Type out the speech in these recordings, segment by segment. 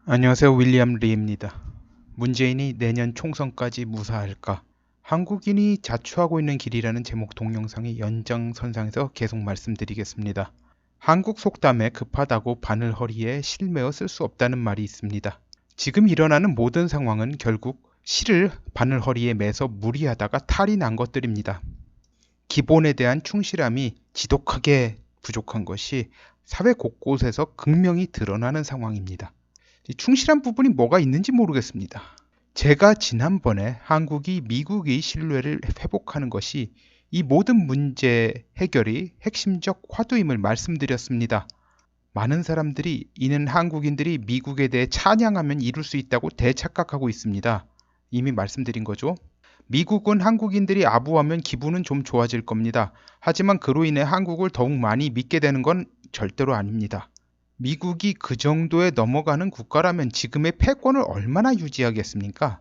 안녕하세요. 윌리엄 리입니다. 문재인이 내년 총선까지 무사할까? 한국인이 자초하고 있는 길이라는 제목 동영상의 연장선상에서 계속 말씀드리겠습니다. 한국 속담에 급하다고 바늘 허리에 실 메어 쓸 수 없다는 말이 있습니다. 지금 일어나는 모든 상황은 결국 실을 바늘 허리에 매서 무리하다가 탈이 난 것들입니다. 기본에 대한 충실함이 지독하게 부족한 것이 사회 곳곳에서 극명히 드러나는 상황입니다. 충실한 부분이 뭐가 있는지 모르겠습니다. 제가 지난번에 한국이 미국의 신뢰를 회복하는 것이 이 모든 문제 해결이 핵심적 화두임을 말씀드렸습니다. 많은 사람들이 이는 한국인들이 미국에 대해 찬양하면 이룰 수 있다고 대착각하고 있습니다. 이미 말씀드린 거죠. 미국은 한국인들이 아부하면 기분은 좀 좋아질 겁니다. 하지만 그로 인해 한국을 더욱 많이 믿게 되는 건 절대로 아닙니다. 미국이 그 정도에 넘어가는 국가라면 지금의 패권을 얼마나 유지하겠습니까?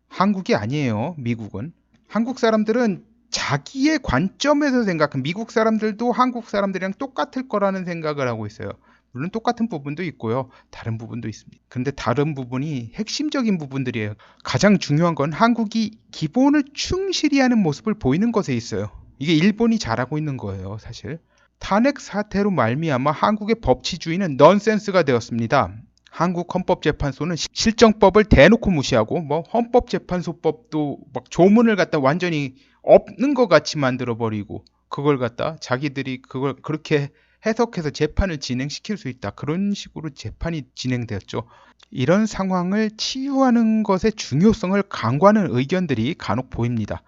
한국이 아니에요, 미국은. 한국 사람들은 자기의 관점에서 생각한 미국 사람들도 한국 사람들이랑 똑같을 거라는 생각을 하고 있어요. 물론 똑같은 부분도 있고요. 다른 부분도 있습니다. 근데 다른 부분이 핵심적인 부분들이에요. 가장 중요한 건 한국이 기본을 충실히 하는 모습을 보이는 것에 있어요. 이게 일본이 잘하고 있는 거예요, 사실. 탄핵 사태로 말미암아 한국의 법치주의는 넌센스가 되었습니다. 한국 헌법재판소는 실정법을 대놓고 무시하고 헌법재판소법도 막 조문을 갖다 완전히 없는 것 같이 만들어 버리고 그걸 갖다 자기들이 그걸 그렇게 해석해서 재판을 진행시킬 수 있다. 그런 식으로 재판이 진행되었죠. 이런 상황을 치유하는 것의 중요성을 강구하는 의견들이 간혹 보입니다.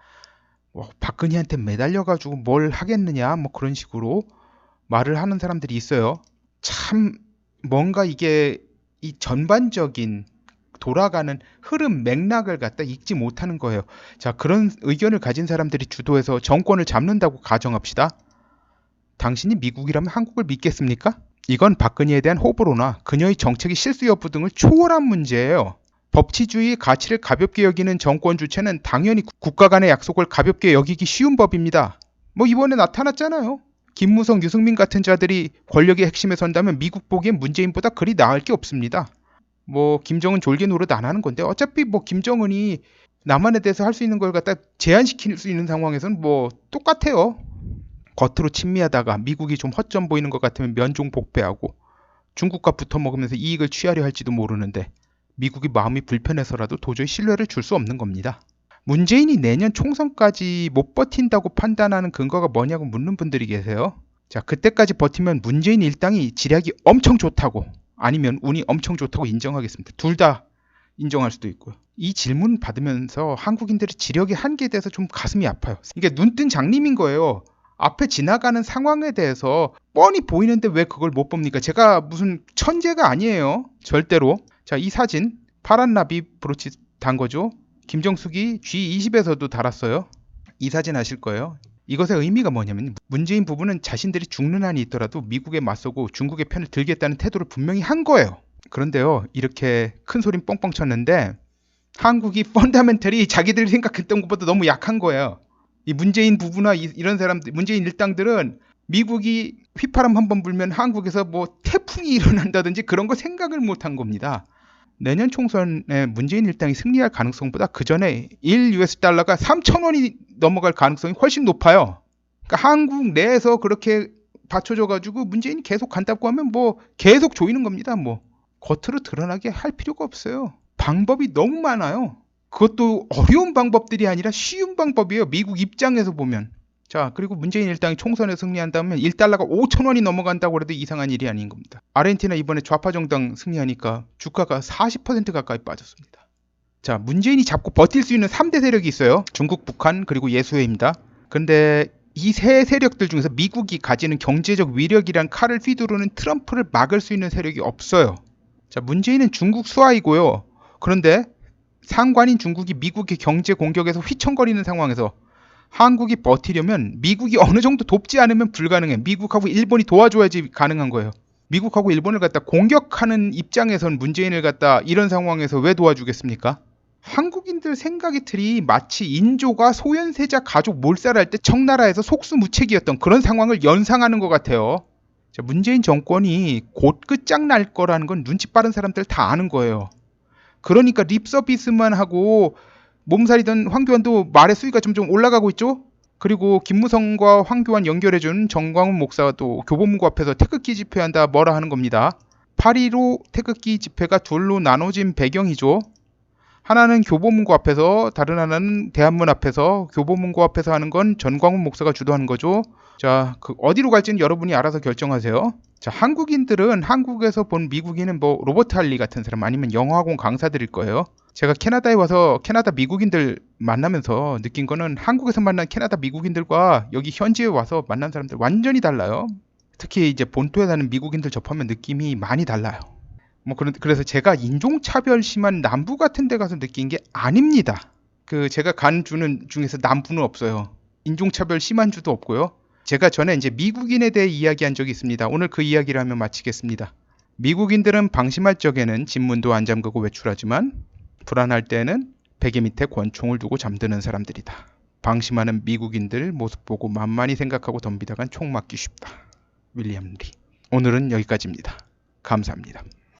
박근혜한테 매달려가지고 뭘 하겠느냐 그런 식으로 말을 하는 사람들이 있어요. 참 뭔가 이게 이 전반적인 돌아가는 흐름 맥락을 갖다 읽지 못하는 거예요. 자, 그런 의견을 가진 사람들이 주도해서 정권을 잡는다고 가정합시다. 당신이 미국이라면 한국을 믿겠습니까? 이건 박근혜에 대한 호불호나 그녀의 정책의 실수 여부 등을 초월한 문제예요. 법치주의 가치를 가볍게 여기는 정권 주체는 당연히 국가 간의 약속을 가볍게 여기기 쉬운 법입니다. 이번에 나타났잖아요. 김무성, 유승민 같은 자들이 권력의 핵심에 선다면 미국 보기엔 문재인보다 그리 나을 게 없습니다. 김정은 졸개 노릇 안 하는 건데 어차피 김정은이 남한에 대해서 할 수 있는 걸 갖다 제한시킬 수 있는 상황에서는 똑같아요. 겉으로 친미하다가 미국이 좀 허점 보이는 것 같으면 면종 복배하고 중국과 붙어먹으면서 이익을 취하려 할지도 모르는데 미국이 마음이 불편해서라도 도저히 신뢰를 줄 수 없는 겁니다. 문재인이 내년 총선까지 못 버틴다고 판단하는 근거가 뭐냐고 묻는 분들이 계세요. 자, 그때까지 버티면 문재인 일당이 지략이 엄청 좋다고 아니면 운이 엄청 좋다고 인정하겠습니다. 둘 다 인정할 수도 있고요. 이 질문 받으면서 한국인들의 지력의 한계에 대해서 좀 가슴이 아파요. 이게 눈뜬 장님인 거예요. 앞에 지나가는 상황에 대해서 뻔히 보이는데 왜 그걸 못 봅니까? 제가 무슨 천재가 아니에요. 절대로. 자, 이 사진 파란 나비 브로치 단 거죠. 김정숙이 G20에서도 달았어요. 이 사진 아실 거예요. 이것의 의미가 뭐냐면 문재인 부부는 자신들이 죽는 한이 있더라도 미국에 맞서고 중국의 편을 들겠다는 태도를 분명히 한 거예요. 그런데요, 이렇게 큰 소린 뻥뻥 쳤는데 한국이 펀다멘털이 자기들이 생각했던 것보다 너무 약한 거예요. 이 문재인 부부나 이런 사람들, 문재인 일당들은 미국이 휘파람 한번 불면 한국에서 태풍이 일어난다든지 그런 거 생각을 못한 겁니다. 내년 총선에 문재인 일당이 승리할 가능성보다 그 전에 1US달러가 3,000원이 넘어갈 가능성이 훨씬 높아요. 그러니까 한국 내에서 그렇게 받쳐줘가지고 문재인이 계속 간다고 하면 계속 조이는 겁니다. 겉으로 드러나게 할 필요가 없어요. 방법이 너무 많아요. 그것도 어려운 방법들이 아니라 쉬운 방법이에요. 미국 입장에서 보면. 자, 그리고 문재인 일당이 총선에 승리한다면 1달러가 5,000원이 넘어간다고 해도 이상한 일이 아닌 겁니다. 아르헨티나 이번에 좌파 정당 승리하니까 주가가 40% 가까이 빠졌습니다. 자, 문재인이 잡고 버틸 수 있는 3대 세력이 있어요. 중국, 북한, 그리고 예수회입니다. 근데 이 세 세력들 중에서 미국이 가지는 경제적 위력이란 칼을 휘두르는 트럼프를 막을 수 있는 세력이 없어요. 자, 문재인은 중국 수하이고요. 그런데 상관인 중국이 미국의 경제 공격에서 휘청거리는 상황에서 한국이 버티려면 미국이 어느 정도 돕지 않으면 불가능해. 미국하고 일본이 도와줘야지 가능한 거예요. 미국하고 일본을 갖다 공격하는 입장에선 문재인을 갖다 이런 상황에서 왜 도와주겠습니까? 한국인들 생각의 틀이 마치 인조가 소현세자 가족 몰살할 때 청나라에서 속수무책이었던 그런 상황을 연상하는 것 같아요. 자, 문재인 정권이 곧 끝장날 거라는 건 눈치 빠른 사람들 다 아는 거예요. 그러니까 립 서비스만 하고 몸살이던 황교안도 말의 수위가 점점 올라가고 있죠. 그리고 김무성과 황교안 연결해준 정광훈 목사도 교보문고 앞에서 태극기 집회한다 뭐라 하는 겁니다. 8.15 태극기 집회가 둘로 나눠진 배경이죠. 하나는 교보문고 앞에서, 다른 하나는 대한문 앞에서. 교보문고 앞에서 하는 건 전광훈 목사가 주도하는 거죠. 자, 어디로 갈지는 여러분이 알아서 결정하세요. 자, 한국인들은 한국에서 본 미국인은 뭐 로버트 할리 같은 사람 아니면 영어학원 강사들일 거예요. 제가 캐나다에 와서 캐나다 미국인들 만나면서 느낀 거는 한국에서 만난 캐나다 미국인들과 여기 현지에 와서 만난 사람들 완전히 달라요. 특히 이제 본토에 사는 미국인들 접하면 느낌이 많이 달라요. 그래서 제가 인종차별 심한 남부 같은 데 가서 느낀 게 아닙니다. 제가 간 주는 중에서 남부는 없어요. 인종차별 심한 주도 없고요. 제가 전에 이제 미국인에 대해 이야기한 적이 있습니다. 오늘 그 이야기를 하면 마치겠습니다. 미국인들은 방심할 적에는 집문도 안 잠그고 외출하지만 불안할 때는 베개 밑에 권총을 두고 잠드는 사람들이다. 방심하는 미국인들 모습 보고 만만히 생각하고 덤비다간 총 맞기 쉽다. 윌리엄 리. 오늘은 여기까지입니다. 감사합니다.